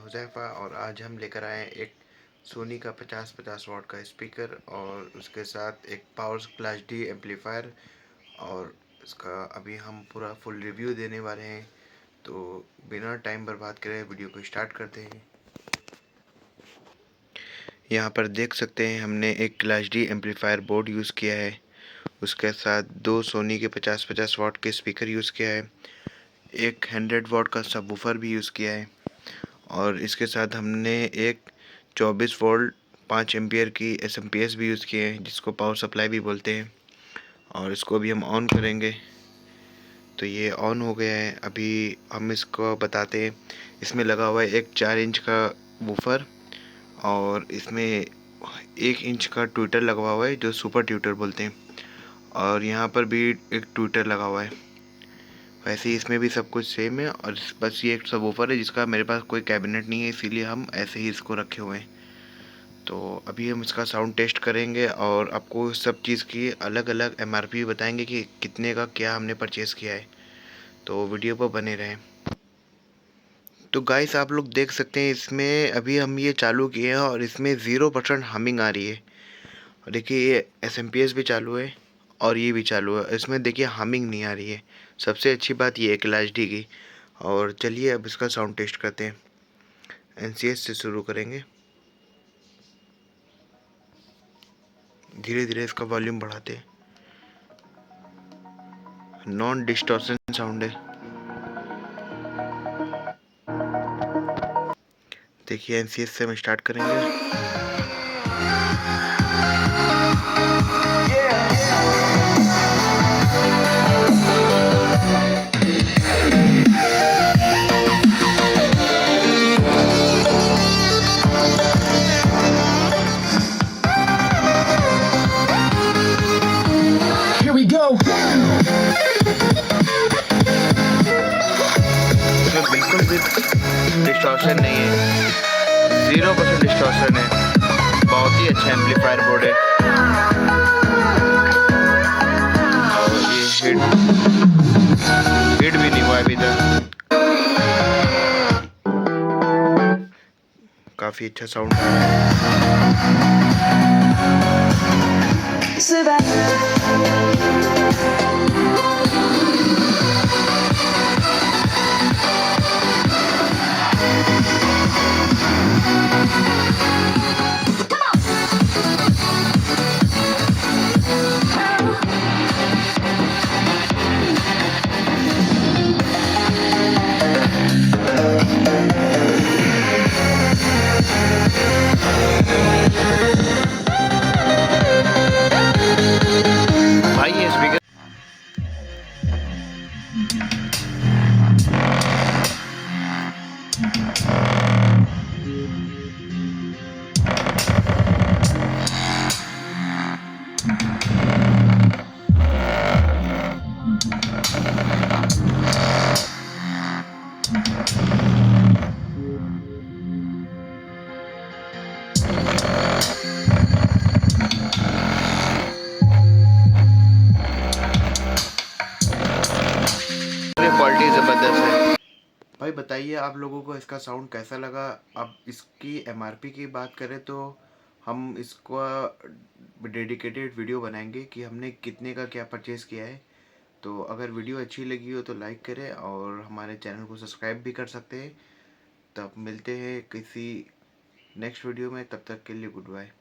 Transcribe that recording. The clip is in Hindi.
हुज़ैफ़ा और आज हम लेकर आए हैं एक सोनी का 50-50 वाट का स्पीकर और उसके साथ एक पावर क्लास डी एम्पलीफायर। और इसका अभी हम पूरा फुल रिव्यू देने वाले हैं, तो बिना टाइम बर्बाद करे वीडियो को स्टार्ट करते हैं। यहाँ पर देख सकते हैं हमने एक class D amplifier board use किया है, उसके साथ दो सोनी के 50-50 वाट के स्पीकर यूज़ किया है, एक 100 वाट का सबवूफर भी यूज़ किया है और इसके साथ हमने एक 24 वोल्ट 5 एम्पियर की एसएमपीएस भी यूज़ किए हैं, जिसको पावर सप्लाई भी बोलते हैं। और इसको भी हम ऑन करेंगे तो ये ऑन हो गया है। अभी हम इसको बताते हैं। इसमें लगा हुआ है एक 4 इंच का वूफर और इसमें 1 इंच का ट्विटर लगा हुआ है जो सुपर ट्विटर बोलते हैं, और यहाँ पर भी एक ट्विटर लगा हुआ है। वैसे ही इसमें भी सब कुछ सेम है और बस ये एक सबवूफर है जिसका मेरे पास कोई कैबिनेट नहीं है, इसीलिए हम ऐसे ही इसको रखे हुए हैं। तो अभी हम इसका साउंड टेस्ट करेंगे और आपको सब चीज़ की अलग अलग एमआरपी बताएंगे कि कितने का क्या हमने परचेज़ किया है, तो वीडियो पर बने रहें। तो गाइस आप लोग देख सकते हैं इसमें अभी हम ये चालू किए हैं और इसमें 0% हमिंग आ रही है। और देखिए ये एसएमपीएस भी चालू है और ये भी चालू है, इसमें देखिए हमिंग नहीं आ रही है। सबसे अच्छी बात ये है क्लास डी की। और चलिए अब इसका साउंड टेस्ट करते हैं। एनसीएस से शुरू करेंगे, धीरे धीरे इसका वॉल्यूम बढ़ाते हैं। नॉन डिस्टॉर्शन साउंड है। देखिए एनसीएस से हम स्टार्ट करेंगे। Here we go. इसमें बिल्कुल भी डिस्टॉर्शन नहीं है, 0% डिस्टॉर्शन है। बहुत ही अच्छा एम्पलीफायर बोर्ड है। और ये हिट भी नहीं हुआ अभी तक। काफ़ी अच्छा साउंड भाई ये स्पीकर क्वालिटी ज़बरदस्त है। भाई बताइए आप लोगों को इसका साउंड कैसा लगा। अब इसकी एमआरपी की बात करें तो हम इसको डेडिकेटेड वीडियो बनाएंगे कि हमने कितने का क्या परचेज़ किया है। तो अगर वीडियो अच्छी लगी हो तो लाइक करें और हमारे चैनल को सब्सक्राइब भी कर सकते हैं। तब मिलते हैं किसी नेक्स्ट वीडियो में, तब तक के लिए गुड बाय।